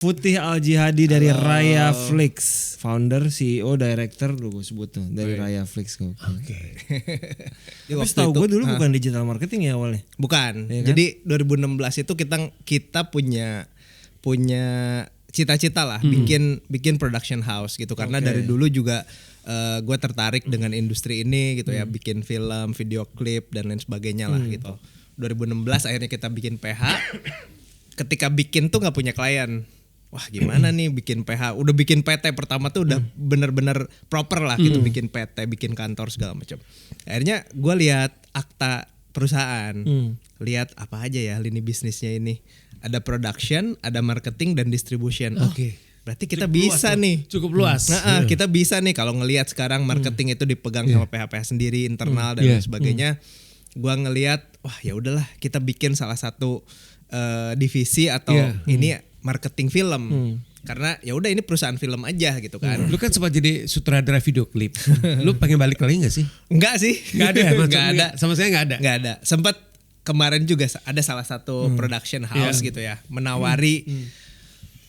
Putih Al-Jihadi dari Raya Flix, founder, CEO, director, gue sebut tuh dari Raya Flix. Oke. Tapi setahu gue dulu bukan digital marketing ya awalnya. Bukan. Iya kan? Jadi 2016 itu kita punya cita-cita lah bikin production house gitu karena dari dulu juga gue tertarik dengan industri ini gitu ya, bikin film, video klip dan lain sebagainya lah gitu. 2016 akhirnya kita bikin PH. Ketika bikin tuh nggak punya klien. Wah gimana nih bikin PH, udah bikin PT pertama tuh udah bener-bener proper lah gitu, bikin PT, bikin kantor segala macam. Akhirnya gue lihat akta perusahaan, lihat apa aja ya lini bisnisnya ini. Ada production, ada marketing dan distribution. Oke. Berarti kita Cukup bisa luas nih. Cukup luas. Nah, kita bisa nih kalau ngelihat sekarang marketing itu dipegang sama PH sendiri, internal dan lain sebagainya. Gua ngelihat, wah ya udahlah kita bikin salah satu divisi atau ini marketing film. Karena ya udah ini perusahaan film aja gitu kan. Lu kan sempat jadi sutradara video klip. Lu pengen balik lagi gak sih? Enggak sih. Gak ada ya? Enggak ada. Sama saya gak ada? Enggak ada. Sempat kemarin juga ada salah satu production house gitu ya, menawari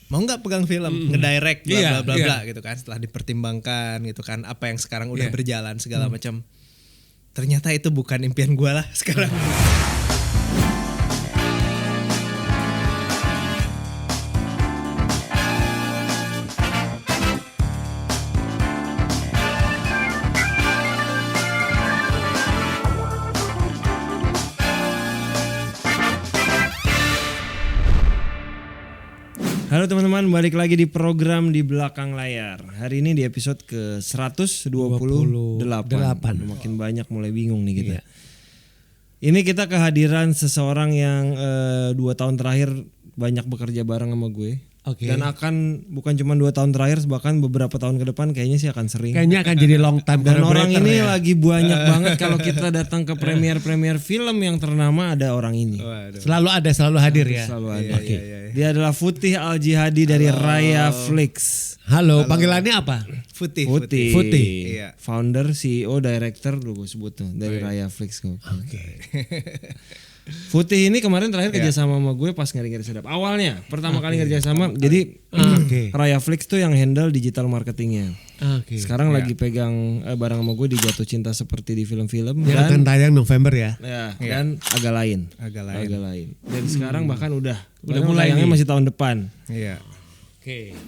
mau nggak pegang film, ngedirect bla bla bla gitu kan. Setelah dipertimbangkan gitu kan, apa yang sekarang udah berjalan segala macam. Ternyata itu bukan impian gue lah sekarang. Halo teman-teman, balik lagi di program Di Belakang Layar. Hari ini di episode ke 128. Makin banyak, mulai bingung nih kita. Ini kita kehadiran seseorang yang 2 tahun terakhir banyak bekerja bareng sama gue. Dan akan bukan cuma 2 tahun terakhir, bahkan beberapa tahun ke depan kayaknya sih akan sering. Kayaknya akan jadi long time. Dan orang ini lagi banyak banget kalau kita datang ke premier film yang ternama ada orang ini. Selalu ada, selalu hadir ya. Selalu ada. Dia adalah Putih Al-Jihadi dari Raya Flix. Halo, panggilannya apa? Putih. Iya. Founder, CEO, director, gue sebut tuh dari Raya Flix. Putih ini kemarin terakhir kerjasama sama gue pas ngeri-ngeri sedap. Awalnya pertama kali kerjasama, jadi Raya Flix tuh yang handle digital marketingnya. Sekarang lagi pegang barang sama gue di Jatuh Cinta Seperti di Film-film. Yang akan tayang November ya. Dan agak lain. Dan sekarang bahkan udah mulai tayangnya nih. masih tahun depan. Iya.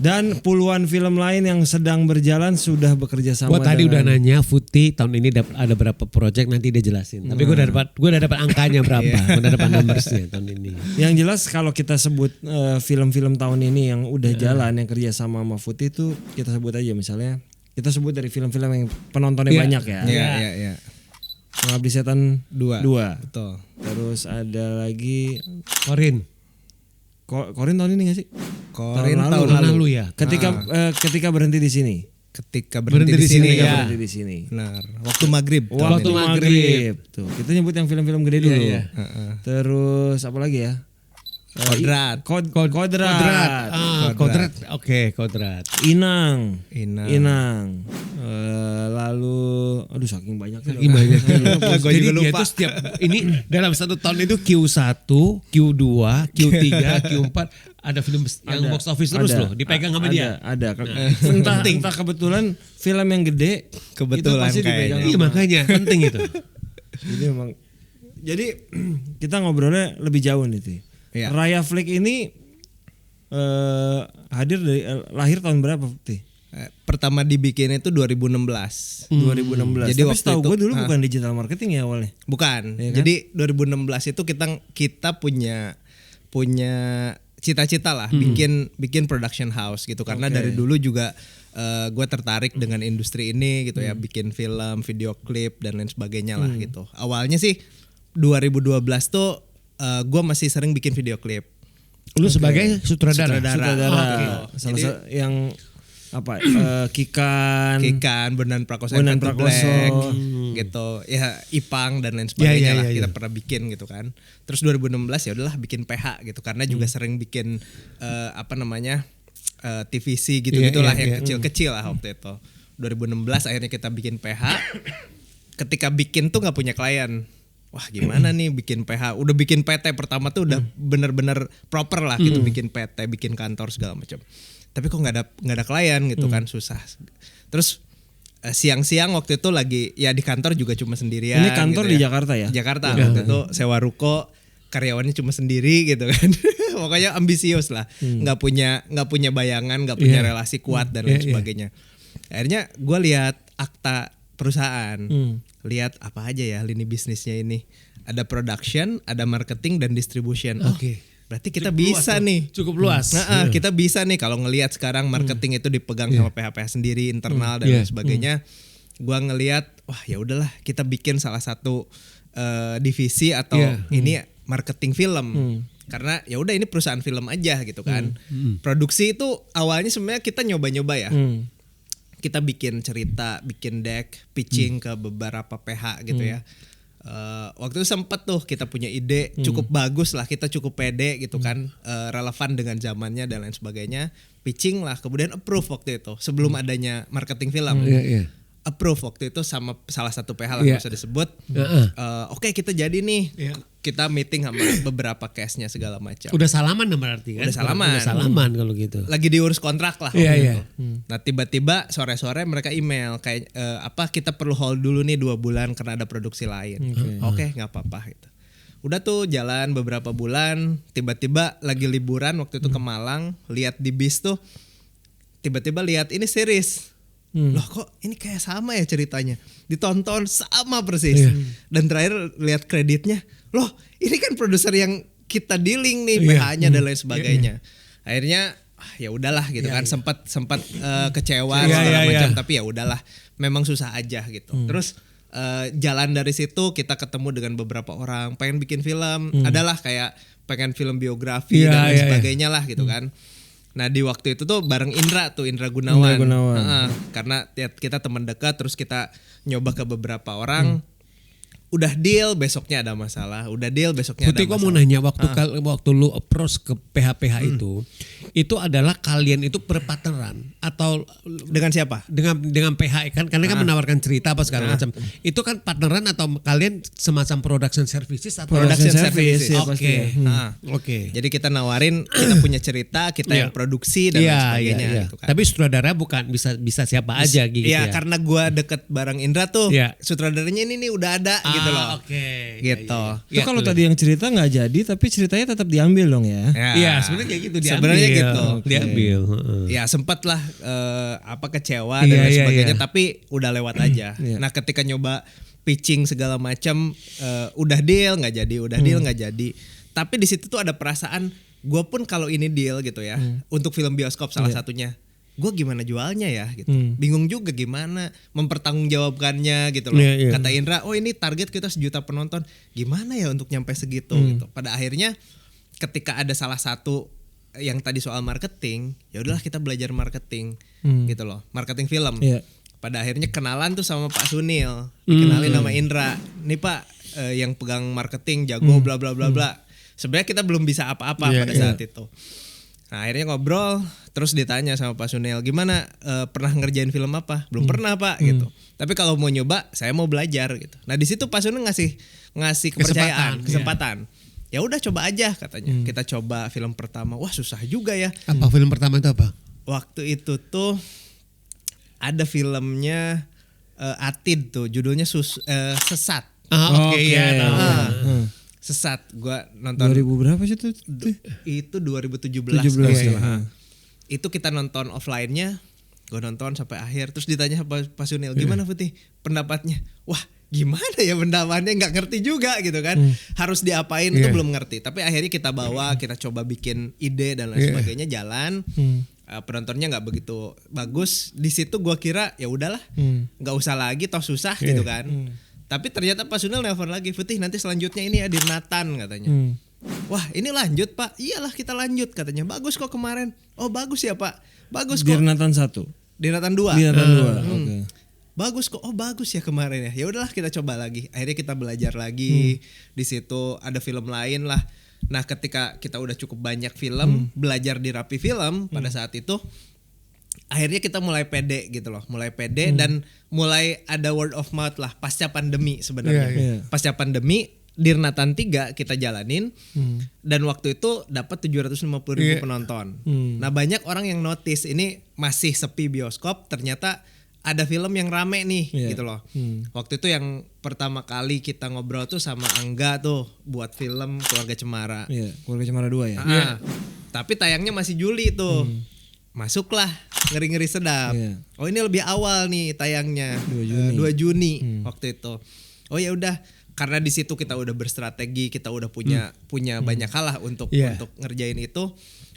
Dan puluhan film lain yang sedang berjalan sudah bekerja sama. Gue tadi udah nanya Putih tahun ini ada berapa project, nanti dia jelasin. Tapi gue udah dapat angkanya berapa, gue udah dapat numbersnya tahun ini. Yang jelas kalau kita sebut film-film tahun ini yang udah jalan yang kerja sama Putih itu kita sebut aja misalnya. Kita sebut dari film-film yang penontonnya banyak ya. Iya. Pengabdi Setan 2. Betul. Terus ada lagi Korin tahun ini gak sih? Korin tahun lalu ya. Ketika berhenti di sini. Ketika berhenti di sini. Berhenti di sini. Benar. Waktu maghrib. Waktu maghrib. Tuh, kita nyebutin film-film gede dulu. Terus apa lagi ya? Kodrat. Kodrat. Kodrat. Oke, Kodrat. Inang. Lalu aduh saking banyaknya. Jadi dia tuh setiap ini dalam satu tahun itu Q1, Q2, Q3, Q4 ada film yang box office terus loh dipegang sama dia. Ada. Entah kebetulan film yang gede kebetulan itu pasti dipegang. Iya makanya penting itu. Jadi kita ngobrolnya lebih jauh nih tuh. Raya Flix ini hadir dari lahir tahun berapa Putih? Pertama dibikin itu 2016. 2016. Jadi tapi setahu gue dulu itu, bukan digital marketing ya awalnya. Bukan. Ya kan? Jadi 2016 itu kita punya cita-cita lah bikin production house gitu karena dari dulu juga gue tertarik dengan industri ini gitu ya, bikin film, video klip dan lain sebagainya lah gitu. Awalnya sih 2012 tuh gue masih sering bikin video klip. Lu sebagai sutradara. Salah satu yang apa Kikan, Bondan Prakoso Black gitu ya, Ipang dan lain sebagainya lah kita pernah bikin gitu kan. Terus 2016 ya udahlah bikin PH gitu karena juga sering bikin TVC gitu-gitulah yang kecil-kecil lah waktu itu. 2016 akhirnya kita bikin PH. Ketika bikin tuh nggak punya klien. wah gimana nih bikin PH, udah bikin PT pertama tuh udah bener-bener proper lah gitu, bikin PT, bikin kantor segala macam. Tapi kok nggak ada klien gitu kan, susah. Terus siang-siang waktu itu lagi ya di kantor juga cuma sendirian. Ini kantor gitu di Jakarta ya? Jakarta waktu itu sewa ruko, karyawannya cuma sendiri gitu kan. Pokoknya ambisius lah, nggak punya bayangan, nggak punya relasi kuat dan lain sebagainya. Akhirnya gue lihat akta perusahaan, lihat apa aja ya lini bisnisnya ini. Ada production, ada marketing dan distribution. Oke. Berarti kita cukup bisa nih. Cukup luas. Kita bisa nih kalau ngelihat sekarang marketing itu dipegang sama PH sendiri internal dan lain sebagainya. Gua ngelihat wah ya udahlah kita bikin salah satu divisi atau ini marketing film. Karena ya udah ini perusahaan film aja gitu kan. Produksi itu awalnya sebenarnya kita nyoba-nyoba ya. Kita bikin cerita, bikin deck, pitching ke beberapa PH gitu ya. Waktu itu sempet tuh kita punya ide cukup bagus lah, kita cukup pede gitu kan, relevan dengan zamannya dan lain sebagainya. Pitching lah, kemudian approve waktu itu sebelum adanya marketing film. Approve waktu itu sama salah satu PH lah, nggak usah disebut. Oke, kita jadi nih. Kita meeting sama beberapa case-nya segala macam. Udah salaman berarti kan? Udah salaman kalau gitu. Lagi diurus kontrak lah. Nah tiba-tiba sore-sore mereka email kayak kita perlu hold dulu nih 2 bulan karena ada produksi lain. Oke, nggak apa-apa gitu. Udah tuh jalan beberapa bulan, tiba-tiba lagi liburan waktu itu ke Malang, lihat di bis tuh, tiba-tiba lihat ini series. Loh kok ini kayak sama ya ceritanya, ditonton sama persis. Dan terakhir lihat kreditnya, loh ini kan produser yang kita dealing nih PH-nya dan lain sebagainya. Akhirnya ya udahlah gitu kan, sempat kecewa segala macam, tapi ya udahlah, memang susah aja gitu. Terus jalan dari situ kita ketemu dengan beberapa orang pengen bikin film, adalah kayak pengen film biografi dan lain sebagainya lah gitu kan. Nah di waktu itu tuh bareng Indra Gunawan. Karena kita teman dekat, terus kita nyoba ke beberapa orang. Udah deal, besoknya ada masalah. Udah deal, besoknya Putih, ada masalah. Putih, kok mau nanya waktu lu approach ke PH itu adalah kalian itu berpartneran atau dengan siapa? Dengan PH kan, karena kan menawarkan cerita apa segala macam. Itu kan partneran atau kalian semacam production services atau production services? Oke. Jadi kita nawarin, kita punya cerita, kita yang produksi dan lain sebagainya. Gitu kan. Tapi sutradara bukan bisa siapa aja gitu ya. Karena gua deket bareng Indra tuh, sutradaranya ini nih udah ada gitu loh. Gitu. Itu kalau tadi yang cerita nggak jadi, tapi ceritanya tetap diambil dong ya? Iya, sebenarnya kayak gitu diambil. Sebenarnya gitu. Diambil. Ya sempat lah kecewa dan lain sebagainya, tapi udah lewat aja. Nah ketika nyoba pitching segala macam, udah deal nggak jadi, deal nggak jadi. Tapi di situ tuh ada perasaan, gue pun kalau ini deal gitu ya, untuk film bioskop salah satunya, gue gimana jualnya ya gitu. Bingung juga gimana mempertanggungjawabkannya gitu loh. Kata Indra, oh ini target kita 1 juta penonton, gimana ya untuk nyampe segitu gitu. Pada akhirnya ketika ada salah satu yang tadi soal marketing, ya udahlah kita belajar marketing gitu loh, marketing film. Pada akhirnya kenalan tuh sama Pak Sunil, dikenalin sama Indra, nih Pak yang pegang marketing jago bla bla bla bla. Sebenarnya kita belum bisa apa-apa pada saat itu. Nah akhirnya ngobrol, terus ditanya sama Pak Sunil, gimana pernah ngerjain film apa? Belum pernah Pak gitu. Tapi kalau mau nyoba, saya mau belajar gitu. Nah di situ Pak Sunil ngasih kepercayaan, kesempatan. Ya udah coba aja katanya. Kita coba film pertama, wah susah juga ya. Apa film pertama itu apa? Waktu itu tuh ada filmnya Atid tuh, judulnya Sesat. Sesat, gua nonton 2000 berapa sih itu? Itu 2017. Itu kita nonton offline-nya, gue nonton sampai akhir, terus ditanya Pak Sunil, gimana Putih pendapatnya? Wah gimana ya pendapatnya, nggak ngerti juga gitu kan, harus diapain itu belum ngerti. Tapi akhirnya kita bawa, kita coba bikin ide dan lain sebagainya, jalan. Penontonnya nggak begitu bagus. Di situ gue kira ya udahlah, nggak usah lagi, toh susah gitu kan. Tapi ternyata Pak Sunil nelfon lagi, Putih nanti selanjutnya ini Adir Nathan katanya. Wah ini lanjut Pak, iyalah kita lanjut katanya. Bagus kok kemarin. Oh bagus ya Pak, bagus kok. Adir Nathan 1, Adir Nathan 2. Okay. Bagus kok, oh bagus ya kemarin ya. Ya udahlah kita coba lagi. Akhirnya kita belajar lagi. Di situ ada film lain lah. Nah ketika kita udah cukup banyak film, belajar di Rapi Film pada saat itu, akhirnya kita mulai pede gitu loh, dan mulai ada word of mouth lah pasca pandemi sebenarnya. Pasca pandemi Dirnatan 3 kita jalanin dan waktu itu dapat 750.000 penonton. Nah banyak orang yang notice ini masih sepi bioskop, ternyata ada film yang rame nih gitu loh. Waktu itu yang pertama kali kita ngobrol tuh sama Angga tuh buat film Keluarga Cemara. Keluarga Cemara 2 ya. Tapi tayangnya masih Juli tuh. Masuklah Ngeri-Ngeri Sedap. Oh ini lebih awal nih tayangnya 2 Juni waktu itu. Oh ya udah, karena di situ kita udah berstrategi, kita udah punya banyak hal lah untuk ngerjain itu.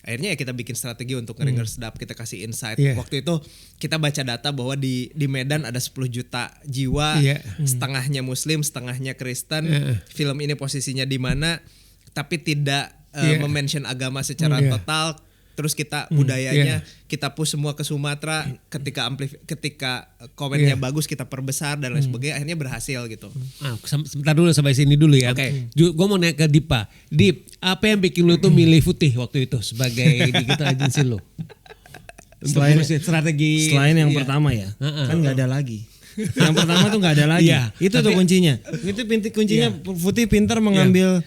Akhirnya ya kita bikin strategi untuk Ngeri-Ngeri Sedap, kita kasih insight. Waktu itu kita baca data bahwa di Medan ada 10 juta jiwa, setengahnya Muslim, setengahnya Kristen. Film ini posisinya di mana, tapi tidak mention agama secara total. Terus kita budayanya kita push semua ke Sumatera, ketika komennya bagus kita perbesar dan lain sebagainya, akhirnya berhasil gitu. Sebentar dulu sampai sini dulu ya. Gue mau nanya ke Dipa. Dip, apa yang bikin lu tuh milih Putih waktu itu sebagai digital agency lu? Selain yang pertama ya, kan nggak ada lagi. Yang pertama tuh nggak ada lagi. Itu tuh kuncinya. Itu kuncinya Putih pintar mengambil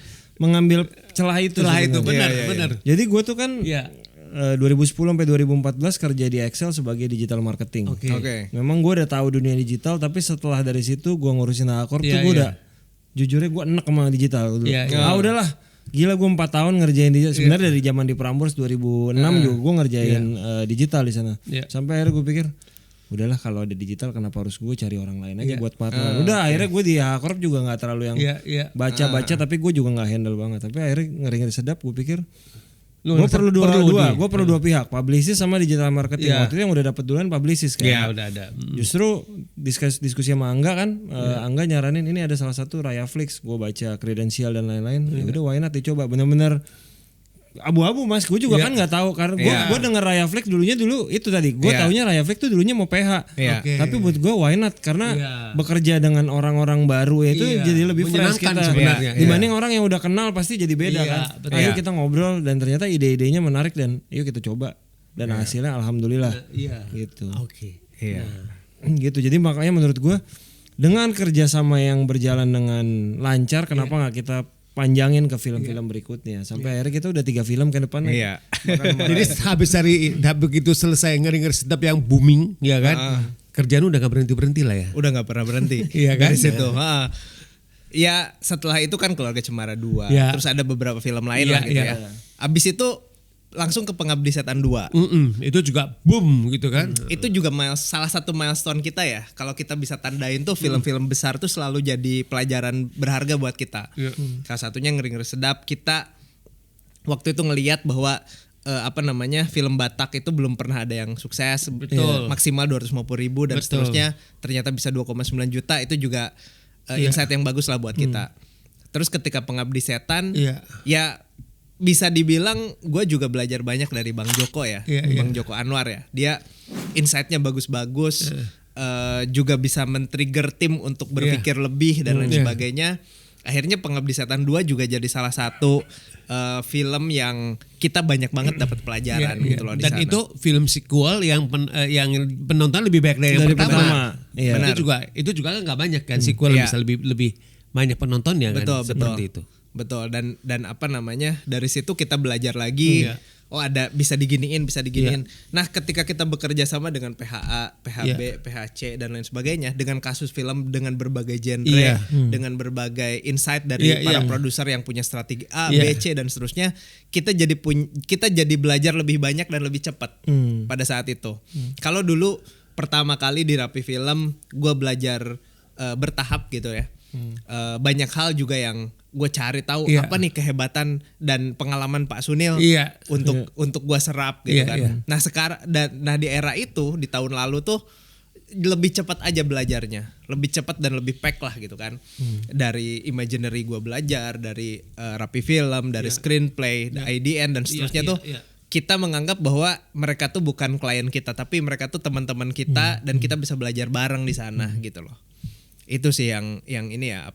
celah itu. Benar. Jadi gue tuh kan 2010 sampai 2014 kerja di Excel sebagai digital marketing. Memang gue udah tahu dunia digital, tapi setelah dari situ gue ngurusin Hakor tuh gue udah jujurnya gue enak sama digital dulu. Udahlah, gila gue 4 tahun ngerjain digital. Sebenarnya dari zaman di Prambors 2006 juga gue ngerjain digital di sana. Sampai akhirnya gue pikir, udahlah kalau ada digital kenapa harus gue cari orang lain aja buat partner. Udah akhirnya gue di Hakor juga nggak terlalu yang baca-baca, tapi gue juga nggak handle banget. Tapi akhirnya Ngeri-Ngeri Sedap gue pikir gue perlu dua pihak, publicist sama digital marketing. Waktu itu yang udah dapet duluan publicist kan. Udah ada. Justru diskusi sama Angga kan, Angga nyaranin ini ada salah satu Rayaflix, gue baca kredensial dan lain-lain. Ya udah why not dicoba, bener-bener abu-abu mas, gue juga kan nggak tahu karena gue denger Rayaflix dulunya itu tadi gue taunya Rayaflix tuh dulunya mau PH, tapi buat gue why not karena bekerja dengan orang-orang baru itu jadi lebih fresh kita dibanding orang yang udah kenal pasti jadi beda kan. Ayo kita ngobrol dan ternyata ide-idenya menarik dan yuk kita coba dan hasilnya alhamdulillah gitu. Gitu, jadi makanya menurut gue dengan kerjasama yang berjalan dengan lancar, kenapa nggak kita panjangin ke film-film berikutnya sampai akhirnya kita udah 3 film ke depannya. Jadi habis begitu selesai Ngeri-Ngeri Sedap yang booming ya kan, kerjaan udah gak berhenti lah ya. Udah gak pernah berhenti. Iya kan? Dari situ. Ya setelah itu kan Keluarga Cemara 2, terus ada beberapa film lain lah gitu ya. Abis itu langsung ke Pengabdi Setan 2. Itu juga boom gitu kan. Itu juga salah satu milestone kita ya. Kalau kita bisa tandain tuh film-film besar tuh selalu jadi pelajaran berharga buat kita. Salah satunya Ngeri-Ngeri Sedap. Kita waktu itu ngelihat bahwa film Batak itu belum pernah ada yang sukses. Maksimal 250.000 dan seterusnya. Ternyata bisa 2,9 juta. Itu juga insight yang bagus lah buat kita. Terus ketika Pengabdi Setan ya bisa dibilang gue juga belajar banyak dari Bang Joko ya, Bang Joko Anwar ya. Dia insight-nya bagus-bagus, juga bisa men-trigger tim untuk berpikir lebih dan lain sebagainya. Akhirnya Pengabdi Setan 2 juga jadi salah satu film yang kita banyak banget dapat pelajaran gitu loh di sana. Dan itu film sequel yang penonton lebih banyak dari yang pertama. Itu juga kan nggak banyak kan sequel bisa lebih banyak penontonnya kan. Seperti itu. Betul, dan dari situ kita belajar lagi. Bisa diginiin. Nah, ketika kita bekerja sama dengan PHA, PHB, PHC dan lain sebagainya, dengan kasus film dengan berbagai genre, dengan berbagai insight dari para produser yang punya strategi A, B, C dan seterusnya, kita jadi belajar lebih banyak dan lebih cepat pada saat itu. Kalau dulu pertama kali di Rapi Film, gue belajar bertahap gitu ya. Banyak hal juga yang gue cari tahu apa nih kehebatan dan pengalaman Pak Sunil untuk gue serap gitu kan. Nah sekarang di era itu di tahun lalu tuh lebih cepat aja belajarnya, lebih cepat dan lebih pack lah gitu kan. Dari Imaginary gue belajar, dari Rapi Film, dari screenplay, IDN dan seterusnya tuh. Kita menganggap bahwa mereka tuh bukan klien kita, tapi mereka tuh teman-teman kita dan kita bisa belajar bareng di sana gitu loh. Itu sih yang ini ya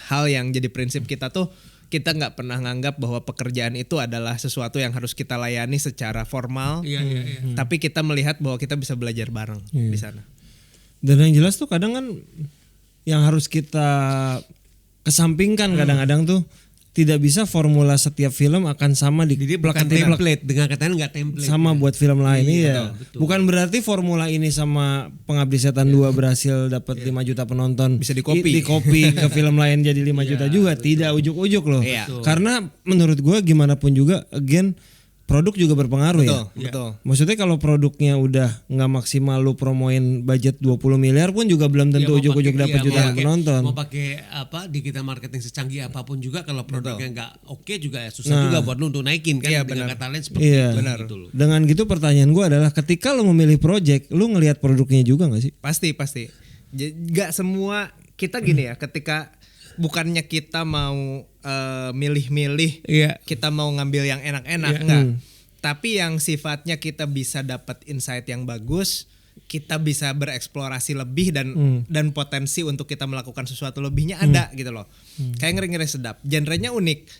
hal yang jadi prinsip kita tuh, kita nggak pernah nganggap bahwa pekerjaan itu adalah sesuatu yang harus kita layani secara formal, tapi kita melihat bahwa kita bisa belajar bareng di sana. Dan yang jelas tuh kadang kan yang harus kita kesampingkan kadang-kadang tuh tidak bisa formula setiap film akan sama di jadi bukan template dengan katanya nggak template sama buat film lain betul. Bukan berarti formula ini sama Pengabdi Setan 2 berhasil dapat 5 juta penonton bisa di-copy ke film lain jadi 5 juta juga betul. Tidak ujuk-ujuk loh karena menurut gue gimana pun juga again produk juga berpengaruh betul. Maksudnya kalau produknya udah nggak maksimal lu promoin budget 20 miliar pun juga belum tentu ujuk-ujuk dapat jutaan penonton. Mau pakai apa digital marketing secanggih apapun juga kalau produknya nggak oke juga ya susah juga buat lu untuk naikin kan dengan kata lain seperti itu. Gitu loh. Dengan gitu pertanyaan gue adalah ketika lu memilih project, lu ngelihat produknya juga nggak sih? Pasti. Nggak semua kita gini ya ketika bukannya kita mau milih-milih, kita mau ngambil yang enak-enak enggak. Tapi yang sifatnya kita bisa dapat insight yang bagus, kita bisa bereksplorasi lebih dan potensi untuk kita melakukan sesuatu lebihnya ada gitu loh. Kayak Ngeri-Ngeri Sedap, genrenya unik.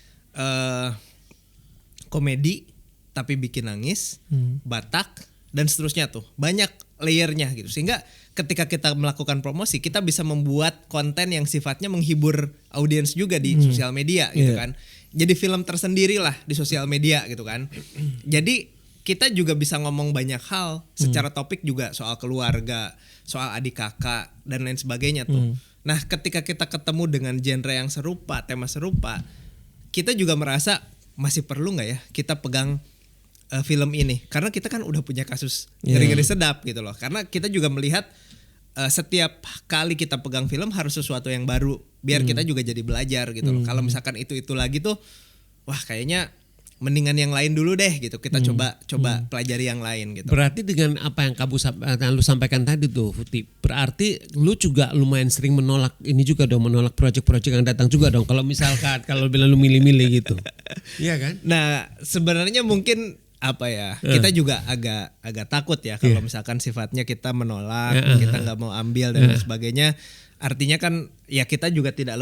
Komedi tapi bikin nangis, Batak dan seterusnya tuh. Banyak layernya gitu. Sehingga ketika kita melakukan promosi kita bisa membuat konten yang sifatnya menghibur audiens juga di sosial media gitu kan. Jadi film tersendiri lah di sosial media gitu kan. Jadi kita juga bisa ngomong banyak hal secara topik juga soal keluarga, soal adik kakak dan lain sebagainya tuh. Nah, ketika kita ketemu dengan genre yang serupa, tema serupa, kita juga merasa masih perlu nggak ya kita pegang film ini karena kita kan udah punya kasus Ngeri-Ngeri Sedap gitu loh. Karena kita juga melihat setiap kali kita pegang film harus sesuatu yang baru biar kita juga jadi belajar gitu loh. Kalau misalkan itu lagi tuh wah kayaknya mendingan yang lain dulu deh gitu. Kita coba pelajari yang lain gitu. Berarti dengan apa yang lu sampaikan tadi tuh Futi, berarti lu juga lumayan sering menolak ini juga dong, menolak proyek-proyek yang datang juga dong. Kalau misalkan kalau bilang lu milih-milih gitu. Iya kan? Nah, sebenarnya mungkin apa ya kita juga agak takut ya kalau misalkan sifatnya kita menolak, kita nggak mau ambil dan sebagainya. Artinya kan ya kita juga tidak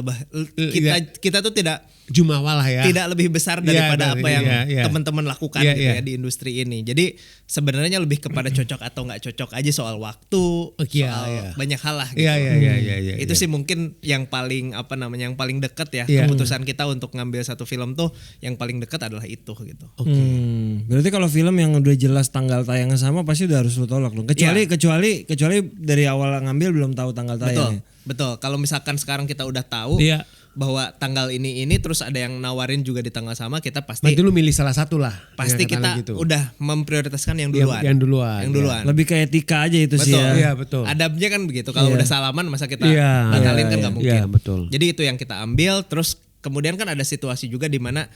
kita tuh tidak jumawa lah ya, tidak lebih besar daripada apa yang teman-teman lakukan gitu ya di industri ini. Jadi sebenarnya lebih kepada cocok atau nggak cocok aja soal waktu, soal banyak hal lah gitu. Itu sih mungkin yang paling yang paling dekat ya keputusan kita untuk ngambil satu film tuh yang paling dekat adalah itu gitu. Berarti kalau film yang udah jelas tanggal tayangnya sama pasti udah harus lu tolak dong. Kecuali dari awal ngambil belum tahu tanggal tayangnya. Betul. Kalau misalkan sekarang kita udah tahu bahwa tanggal ini terus ada yang nawarin juga di tanggal sama, kita pasti. Berarti lu milih salah satu lah. Pasti kita gitu. Udah memprioritaskan yang duluan. Yang duluan. Lebih kayak etika aja itu sih ya. Iya betul. Adabnya kan begitu. Kalau udah salaman masa kita batalin kan nggak mungkin. Betul. Jadi itu yang kita ambil. Terus kemudian kan ada situasi juga di mana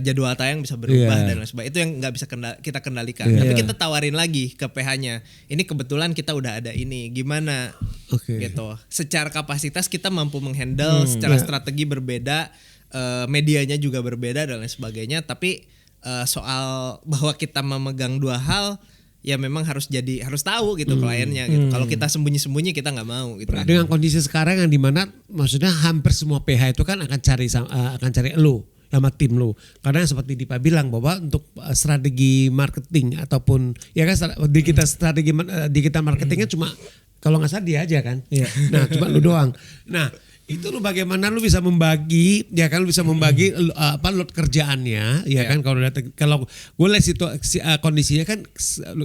jadwal tayang bisa berubah dan lain sebagainya. Itu yang nggak bisa kita kendalikan. Tapi kita tawarin lagi ke PH-nya. Ini kebetulan kita udah ada ini. Gimana? Gitu. Secara kapasitas kita mampu menghandle. Secara strategi berbeda. Medianya juga berbeda dan lain sebagainya. Tapi soal bahwa kita memegang dua hal. Ya memang harus tahu gitu kliennya gitu. Kalau kita sembunyi-sembunyi kita nggak mau gitu. Dengan kondisi sekarang yang dimana maksudnya hampir semua PH itu kan akan cari elu sama tim lu. Karena seperti Dipa bilang bahwa untuk strategi marketing ataupun ya kan strategi digital marketingnya cuma kalau nggak salah dia aja kan. Nah cuma lu doang. Nah itu lu bagaimana lu bisa membagi load kerjaannya ya kan kalau gue lihat kondisinya kan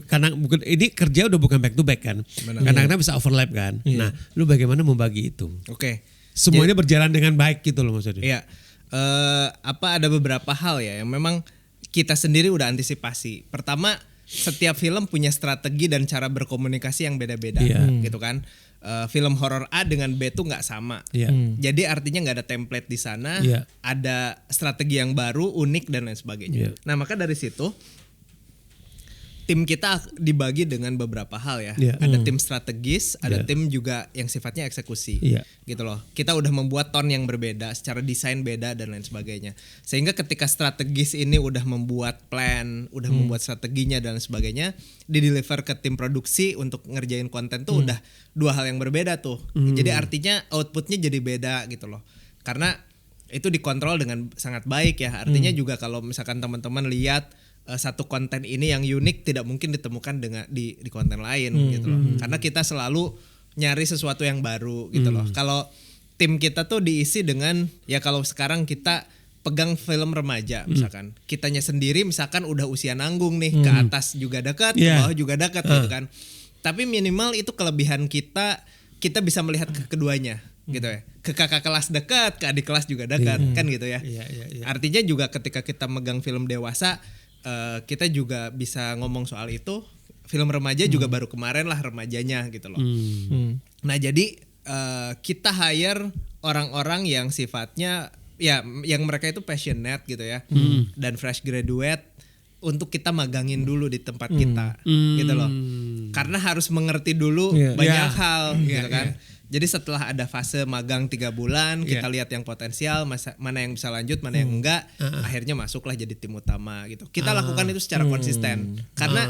karena ini kerja udah bukan back to back kan. Kadang-kadang bisa overlap kan. Nah lu bagaimana membagi itu? Semuanya berjalan dengan baik gitu loh maksudnya. Iya. Ada beberapa hal ya yang memang kita sendiri udah antisipasi. Pertama, setiap film punya strategi dan cara berkomunikasi yang beda-beda gitu kan. Film horor A dengan B tuh nggak sama. Jadi artinya nggak ada template di sana, ada strategi yang baru, unik dan lain sebagainya. Nah maka dari situ tim kita dibagi dengan beberapa hal ya. Ada tim strategis, ada tim juga yang sifatnya eksekusi. Gitu loh. Kita udah membuat tone yang berbeda, secara desain beda dan lain sebagainya. Sehingga ketika strategis ini udah membuat plan, udah membuat strateginya dan lain sebagainya, di-deliver ke tim produksi untuk ngerjain konten tuh udah dua hal yang berbeda tuh. Jadi artinya outputnya jadi beda gitu loh. Karena itu dikontrol dengan sangat baik ya. Artinya juga kalau misalkan teman-teman lihat satu konten ini yang unik tidak mungkin ditemukan dengan di konten lain gitu loh. Karena kita selalu nyari sesuatu yang baru gitu loh. Kalau tim kita tuh diisi dengan ya kalau sekarang kita pegang film remaja misalkan, kitanya sendiri misalkan udah usia nanggung nih, ke atas juga dekat, ke bawah juga dekat gitu kan. Tapi minimal itu kelebihan kita bisa melihat ke keduanya gitu ya. Ke kakak kelas dekat, ke adik kelas juga dekat kan gitu ya. Artinya juga ketika kita megang film dewasa, kita juga bisa ngomong soal itu. Film remaja juga baru kemarin lah remajanya gitu loh. Nah jadi kita hire orang-orang yang sifatnya ya yang mereka itu passionate gitu ya, dan fresh graduate untuk kita magangin dulu di tempat kita gitu loh. Karena harus mengerti dulu banyak hal gitu kan. Jadi setelah ada fase magang 3 bulan, kita lihat yang potensial, mana yang bisa lanjut, mana yang enggak, akhirnya masuklah jadi tim utama gitu. Kita lakukan itu secara konsisten. Karena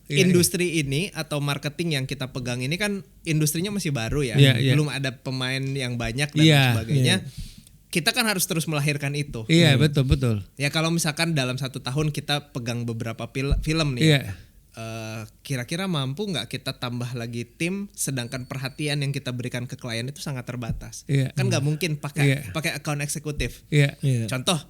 industri ini atau marketing yang kita pegang ini kan industrinya masih baru ya. Belum ada pemain yang banyak dan sebagainya. Kita kan harus terus melahirkan itu. Iya, betul. Ya kalau misalkan dalam 1 tahun kita pegang beberapa film nih. Kira-kira mampu nggak kita tambah lagi tim, sedangkan perhatian yang kita berikan ke klien itu sangat terbatas. Kan nggak mungkin pakai account eksekutif. Contoh,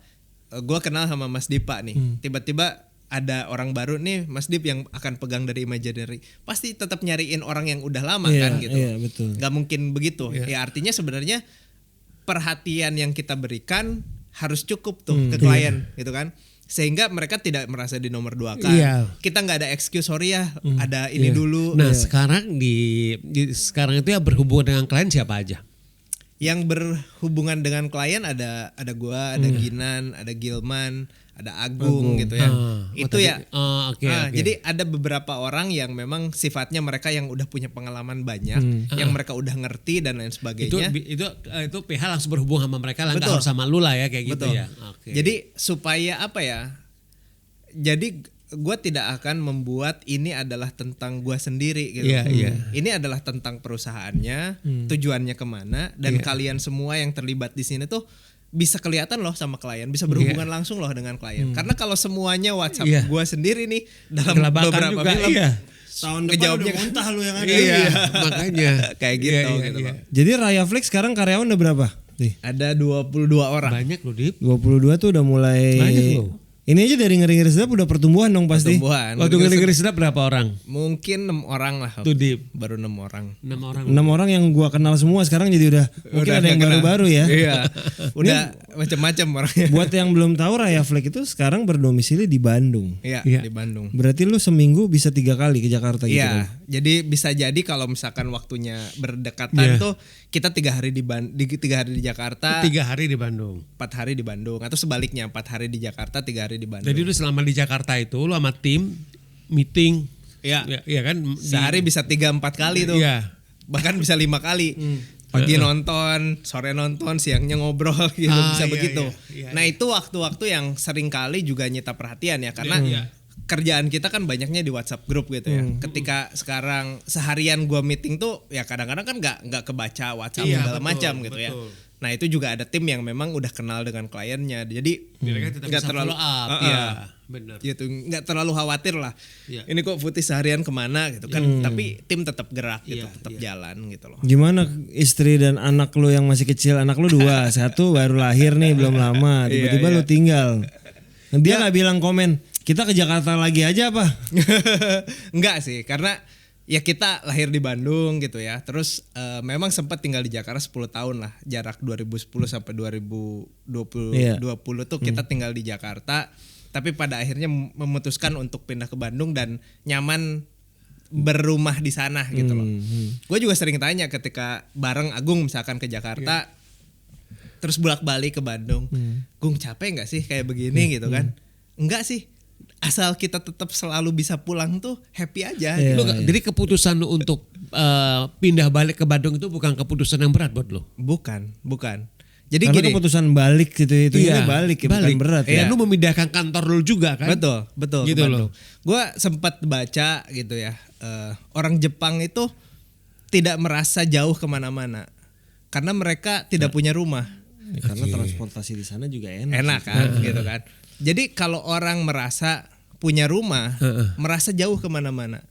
gue kenal sama Mas Dipa nih, tiba-tiba ada orang baru nih, Mas Dip yang akan pegang dari Imaginary, pasti tetap nyariin orang yang udah lama kan gitu. Betul. Nggak mungkin begitu. Ya artinya sebenarnya perhatian yang kita berikan harus cukup tuh ke klien gitu kan. Sehingga mereka tidak merasa di nomor 2 kan. Kita nggak ada excuse, sorry ya, ada ini dulu. Nah sekarang sekarang itu ya berhubungan dengan klien siapa aja? Yang berhubungan dengan klien ada gua, ada Ginan, ada Gilman, ada Agung gitu ya. Itu ya. Jadi ada beberapa orang yang memang sifatnya mereka yang udah punya pengalaman banyak, yang mereka udah ngerti dan lain sebagainya. Itu PH langsung berhubung sama mereka lah, nggak harus sama lu lah ya kayak gitu ya. Jadi supaya apa ya? Jadi gue tidak akan membuat ini adalah tentang gue sendiri gitu. Ini adalah tentang perusahaannya, tujuannya kemana, dan kalian semua yang terlibat di sini tuh bisa kelihatan loh sama klien, bisa berhubungan langsung loh dengan klien. Karena kalau semuanya WhatsApp gue sendiri nih dalam beberapa juga, film, tahun depan udah muntah lu yang ada. Makanya kayak gitu. Jadi Raya Flix sekarang karyawan udah berapa? Ada 22 orang. Banyak loh Dip. 22 tuh udah mulai. Banyak loh. Ini aja dari Ngeri-Ngeri Sedap udah pertumbuhan dong pasti. Waktu Ngeri-Ngeri Sedap berapa orang? Mungkin 6 orang lah. Tuh Dip. Baru 6 orang. 6 orang yang gua kenal semua sekarang jadi udah mungkin ada yang baru-baru ya. Udah macam-macam orangnya. Buat yang belum tahu, Raya Flix itu sekarang berdomisili di Bandung. Di Bandung. Berarti lu seminggu bisa 3 kali ke Jakarta gitu. Iya. Jadi bisa jadi kalau misalkan waktunya berdekatan tuh kita 3 hari di 3 hari di Jakarta, 3 hari di Bandung, 4 hari di Bandung, atau sebaliknya 4 hari di Jakarta, 3 hari di Bandung. Jadi lu selama di Jakarta itu lu sama tim meeting, ya kan? Sehari bisa 3-4 kali tuh, bahkan bisa 5 kali. Pagi nonton, sore nonton, siangnya ngobrol gitu, bisa begitu. Nah itu waktu-waktu yang sering kali juga nyita perhatian ya, karena kerjaan kita kan banyaknya di WhatsApp group gitu ya. Ketika sekarang seharian gua meeting tuh ya kadang-kadang kan nggak kebaca WhatsApp segala macam gitu ya. Nah itu juga ada tim yang memang udah kenal dengan kliennya, jadi nggak terlalu gitu, nggak terlalu khawatir lah. Ini kok Putih seharian kemana gitu kan? Tapi tim tetap gerak gitu, tetap jalan gitu loh. Gimana istri dan anak lu yang masih kecil? Anak lu 2, 1 baru lahir nih belum lama, tiba-tiba lu tinggal. Dia nggak bilang komen, kita ke Jakarta lagi aja apa? Enggak sih, karena ya kita lahir di Bandung gitu ya. Terus memang sempat tinggal di Jakarta 10 tahun lah. Jarak 2010 sampai 2020 tuh kita tinggal di Jakarta. Tapi pada akhirnya memutuskan untuk pindah ke Bandung dan nyaman berumah di sana gitu loh. Gue juga sering tanya ketika bareng Agung misalkan ke Jakarta, terus bolak-balik ke Bandung. Gung capek gak sih kayak begini gitu kan? Enggak sih. Asal kita tetap selalu bisa pulang tuh happy aja. Jadi keputusan lu untuk pindah balik ke Bandung itu bukan keputusan yang berat buat lu? Bukan. Jadi karena gini, keputusan balik gitu balik ya, bukan berat ya. Lu memindahkan kantor lu juga kan? Betul gitu loh. Gue sempat baca gitu ya, orang Jepang itu tidak merasa jauh kemana-mana karena mereka tidak punya rumah. Karena transportasi di sana juga enak kan gitu kan. Jadi kalau orang merasa punya rumah, merasa jauh kemana-mana.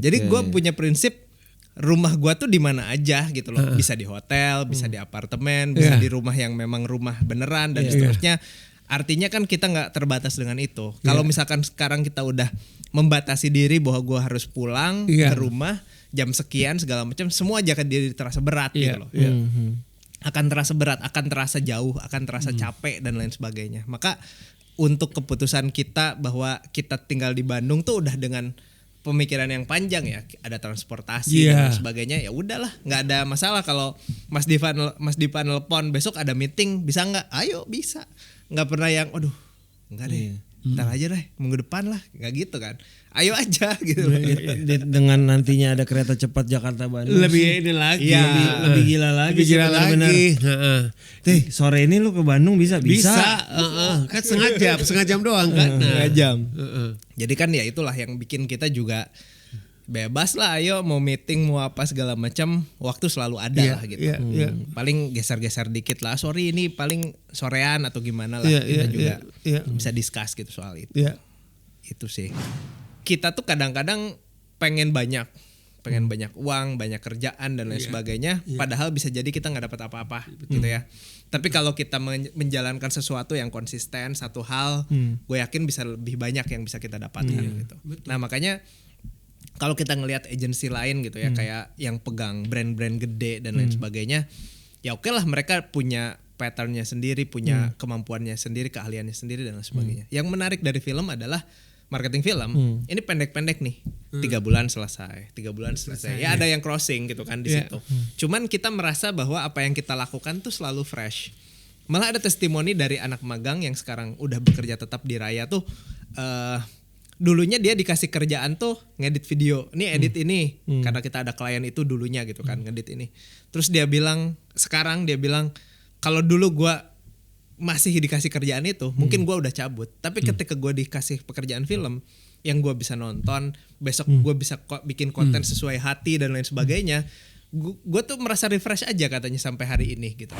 Jadi gue punya prinsip, rumah gua tuh di mana aja gitu loh. Bisa di hotel, bisa di apartemen, bisa di rumah yang memang rumah beneran dan seterusnya. Artinya kan kita nggak terbatas dengan itu. Kalau misalkan sekarang kita udah membatasi diri bahwa gua harus pulang ke rumah jam sekian segala macam, semua aja kan jadi terasa berat gitu loh. Akan terasa berat, akan terasa jauh, akan terasa capek dan lain sebagainya. Maka untuk keputusan kita bahwa kita tinggal di Bandung tuh udah dengan pemikiran yang panjang ya, ada transportasi dan lain sebagainya, ya udahlah, nggak ada masalah kalau Mas Diva nelpon besok ada meeting, bisa nggak? Ayo bisa, nggak pernah yang, aduh nggak deh, ntar aja deh, minggu depan lah, nggak gitu kan, ayo aja gitu. Dengan nantinya ada kereta cepat Jakarta Bandung lebih ini lagi, lebih gila lagi, lebih gila lagi. Sore ini lu ke Bandung bisa. Kan setengah jam doang kan. Setengah jam. Jadi kan ya itulah yang bikin kita juga bebas lah, ayo mau meeting mau apa segala macam, waktu selalu ada lah gitu. Paling geser-geser dikit lah, sorry ini paling sorean atau gimana lah, kita juga bisa discuss gitu soal itu. Itu sih. Kita tuh kadang-kadang pengen banyak uang, banyak kerjaan dan lain sebagainya, padahal bisa jadi kita nggak dapat apa-apa gitu ya. Tapi kalau kita menjalankan sesuatu yang konsisten, satu hal, gue yakin bisa lebih banyak yang bisa kita dapatkan gitu. Nah makanya kalau kita ngelihat agensi lain gitu ya, kayak yang pegang brand-brand gede dan lain sebagainya, ya oke lah, mereka punya patternnya sendiri, punya kemampuannya sendiri, keahliannya sendiri dan lain sebagainya. Yang menarik dari film adalah marketing film. Ini pendek-pendek nih, 3 bulan selesai. Ya ada yang crossing gitu kan di situ. Cuman kita merasa bahwa apa yang kita lakukan tuh selalu fresh. Malah ada testimoni dari anak magang yang sekarang udah bekerja tetap di Raya tuh. Dulunya dia dikasih kerjaan tuh ngedit video. Nih edit ini, karena kita ada klien itu dulunya gitu kan, ngedit ini. Terus sekarang dia bilang kalau dulu gua masih dikasih kerjaan itu, mungkin gue udah cabut. Tapi ketika gue dikasih pekerjaan film yang gue bisa nonton, besok gue bisa bikin konten sesuai hati dan lain sebagainya, gue tuh merasa refresh aja katanya sampai hari ini gitu.